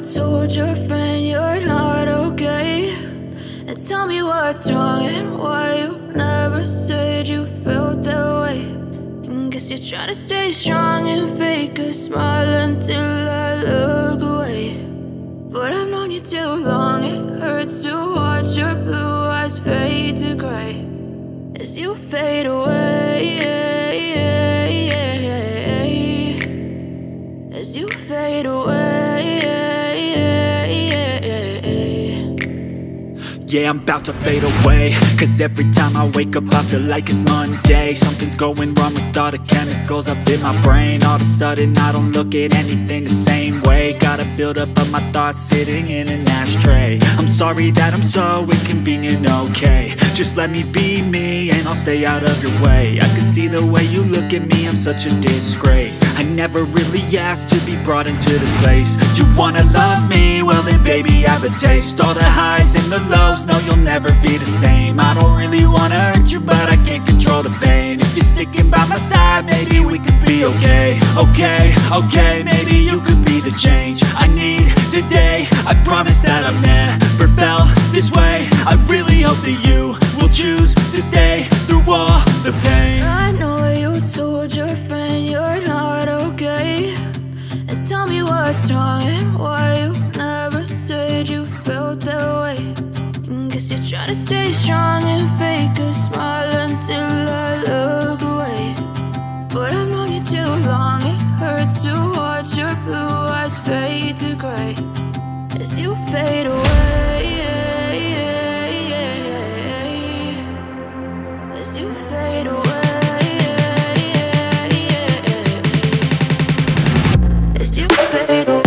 told your friend you're not okay, and tell me what's wrong and why you never said you felt that way. And guess you're trying to stay strong and fake a smile until I look away. But I've known you too long, it hurts to watch your blue eyes fade to gray as you fade away, as you fade away. Yeah, I'm about to fade away, cause every time I wake up I feel like it's Monday. Something's going wrong with all the chemicals up in my brain. All of a sudden I don't look at anything the same way. Got a buildup of my thoughts sitting in an ashtray. I'm sorry that I'm so inconvenient, okay. Just let me be me and I'll stay out of your way. I can see the way you look at me, I'm such a disgrace. I never really asked to be brought into this place. You wanna love me? Well then baby, have a taste. All the highs and the lows, no, you'll never be the same. I don't really wanna hurt you, but I can't control the pain. If you're sticking by my side, maybe we could be okay. Okay, maybe you could be the change I need today. I promise that I've never felt this way. I really hope that you will choose to stay through all the pain. I know you told your friend you're not okay, and tell me what's wrong and why you never said you felt that way. Guess you're trying to stay strong and fake a smile until I look away. But I've known you too long, it hurts to watch your blue eyes fade to gray as you fade away, as you fade away, as you fade away.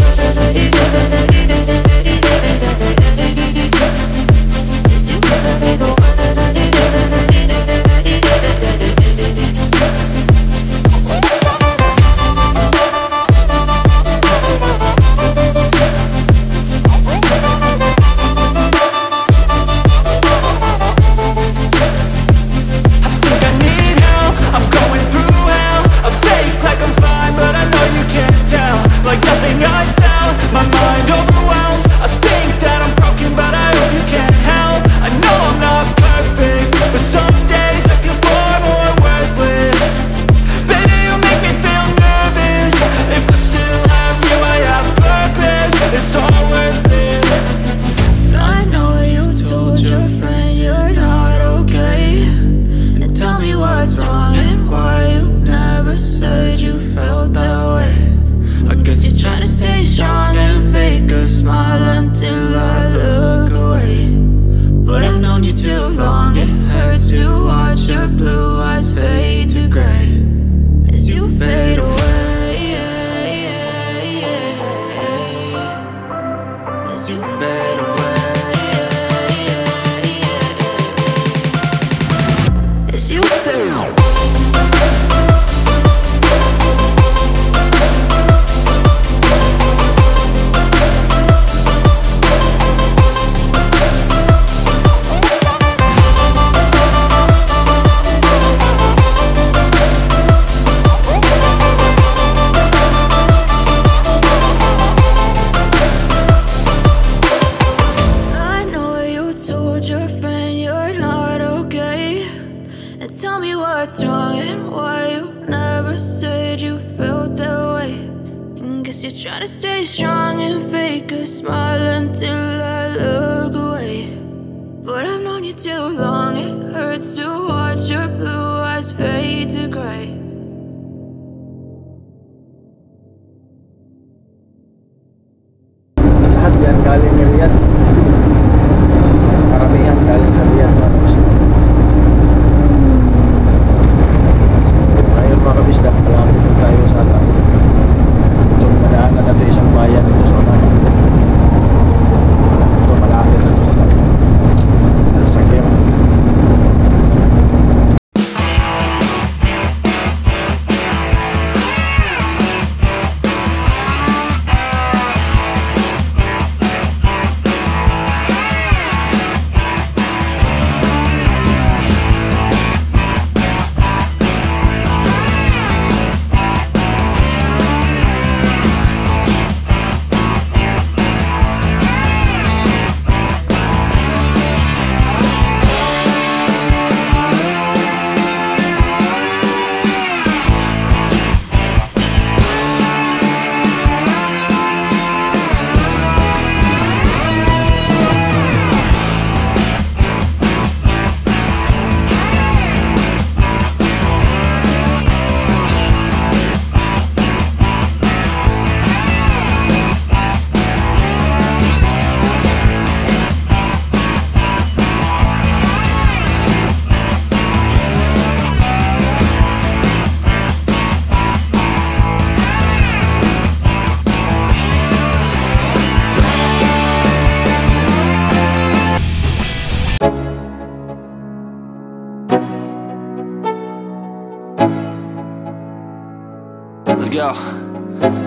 Yo,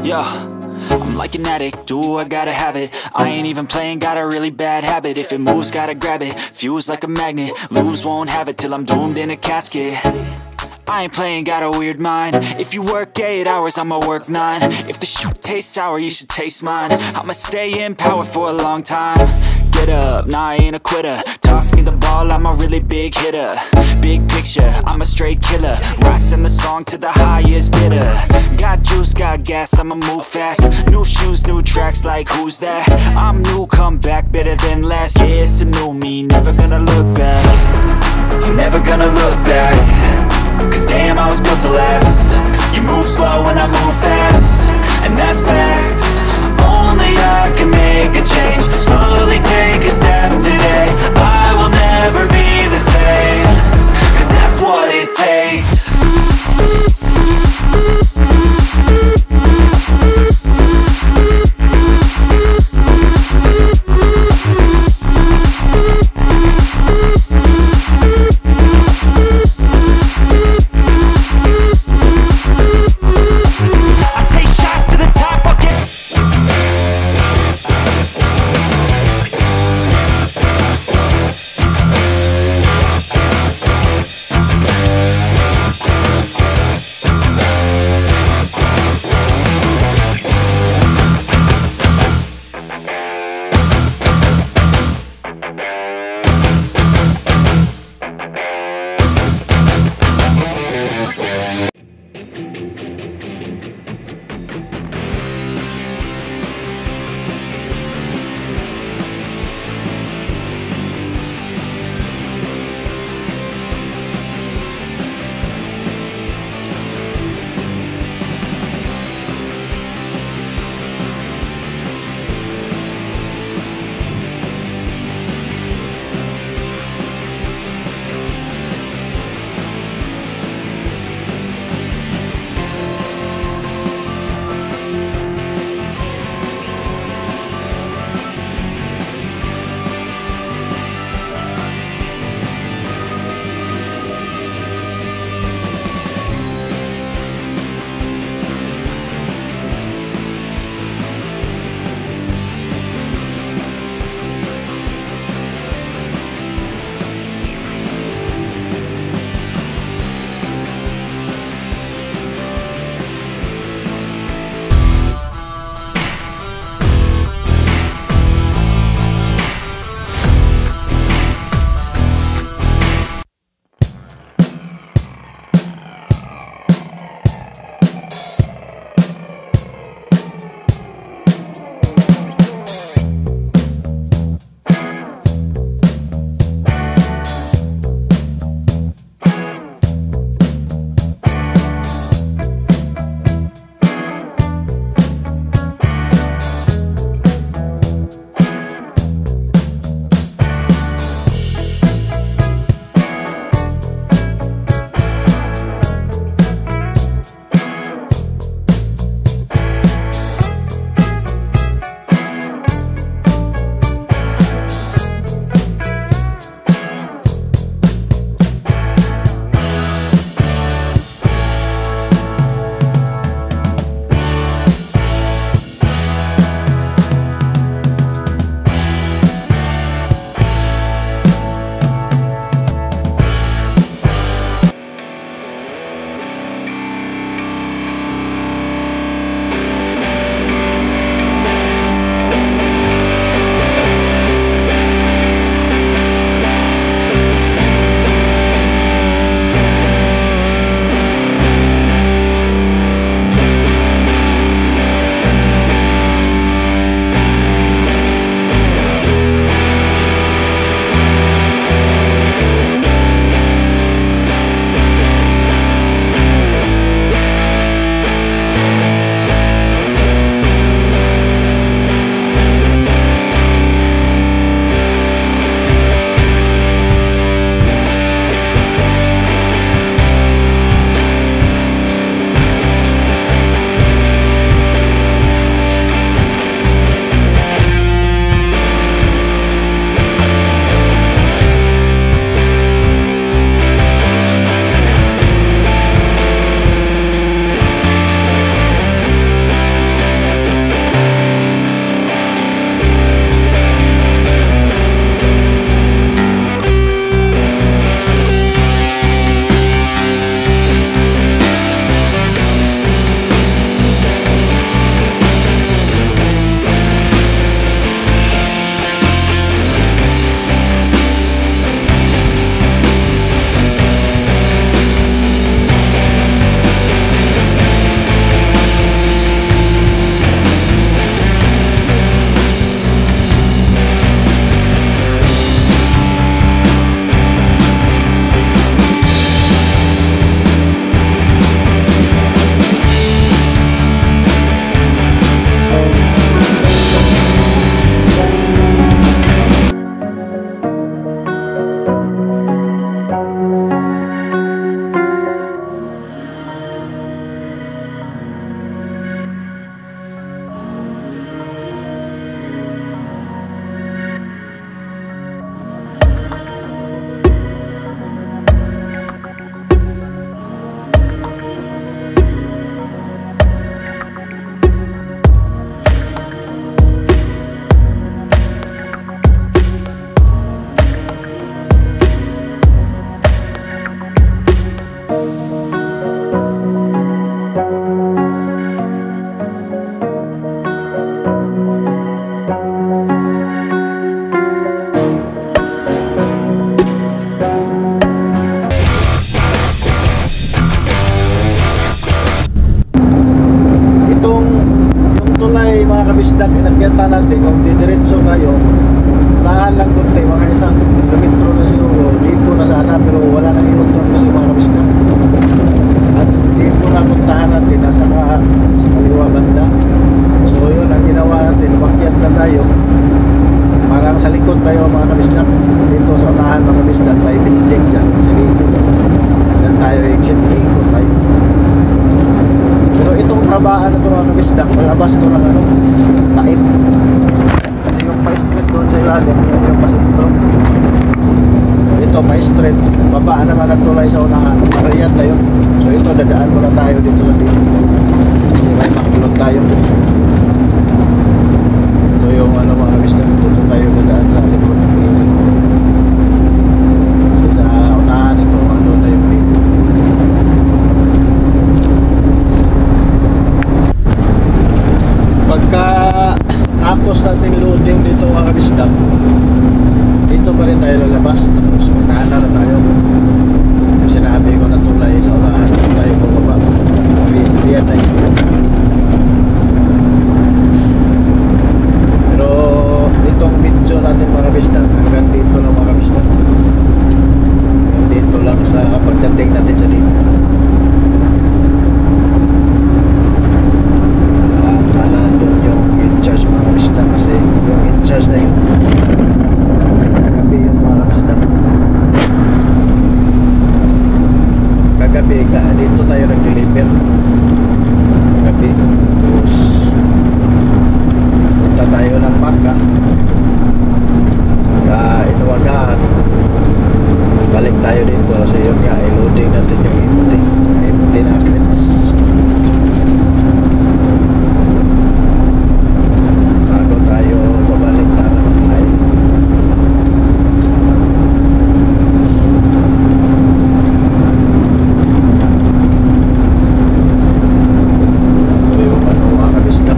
yo, I'm like an addict, do I gotta have it. I ain't even playing, got a really bad habit. If it moves, gotta grab it, fuse like a magnet. Lose, won't have it till I'm doomed in a casket. I ain't playing, got a weird mind. If you work 8 hours, I'ma work 9. If the shit tastes sour, you should taste mine. I'ma stay in power for a long time. Get up, nah, I ain't a quitter. Toss me the ball, I'm a really big hitter. Big picture, I'm a straight killer. Rising the song to the highest bidder. Got juice, got gas, I'ma move fast. New shoes, new tracks, like who's that? I'm new, come back, better than last. Yeah, it's a new me, never gonna look back. I'm never gonna look back. Cause damn, I was built to last. You move slow and I move fast, and that's facts. Only I can make a change. Slowly take a step today. I will never be the same. Cause that's what it takes. I take shots to the top, I'll get inakyatan natin, kung didiretso tayo, lahan lang kunti, mga isang kilometro na siguro, dito na sana, pero wala nang i-turn kasi mga kabisda. At dito na puntahan natin, nasa sa kaliwa banda. So yun, ang ginawa natin, umakyat na tayo, parang sa likod tayo mga kabisda. Dito sa unahan mga kabisda, may building dyan, sa likod. Dyan tayo, exit, ikot tayo. Pero itong trabaan na ito mga kabisda, palabas ito ng ano, tait. Kasi yung pa-street doon sa ilalim, yun yung pasentro. Ito pa-street, babaan naman ang tulay sa unahan, parayan na yun. So ito, dadaan muna tayo dito sa dito. Kasi may makulot tayo. Ito yung ano mga kabisda, dito tayo dadaan sa likod ng building. Kasi sa unahan ito, ano na yung dito. Pagka tapos natin loading dito mga kabisda, dito pa rin tayo lalabas, tapos magkahana na tayo. Yung sinabi ko na tulay sa unahan, tayo bumaba, realize na. Pero itong video natin mga kabisda, hanggang dito lang mga kabisda, dito lang sa pagdating natin sa dito. Sana doon yung in-charge mga kabisda, kasi yung in-charge na yun kagabi yung mga kabisda. Kagabi dito tayo nag-deliver kagabi, tapos punta tayo ng Baka, inuwagaan, balik tayo dito kasi yun nga, i-loading natin yung empty na crates bago tayo babalik na naman tayo. Ito yung ano mga kabisda,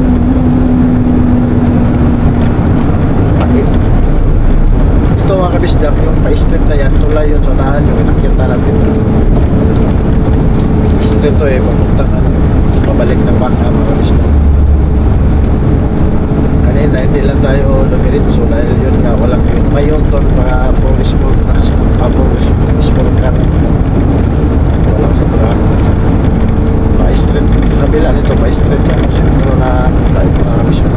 ito mga kabisda, yung pa-street na yan, tulay yun sa unahan, yung inakyata natin street to papunta ka na pabalik ng Baka mga kabisda. Kanina hindi lang tayo lumiritso dahil yun nga, walang may yunton para police board na police board car, walang sa truck. Pa-street sa kabila nito, pa-street yan, sentro na tayo mga kabisda.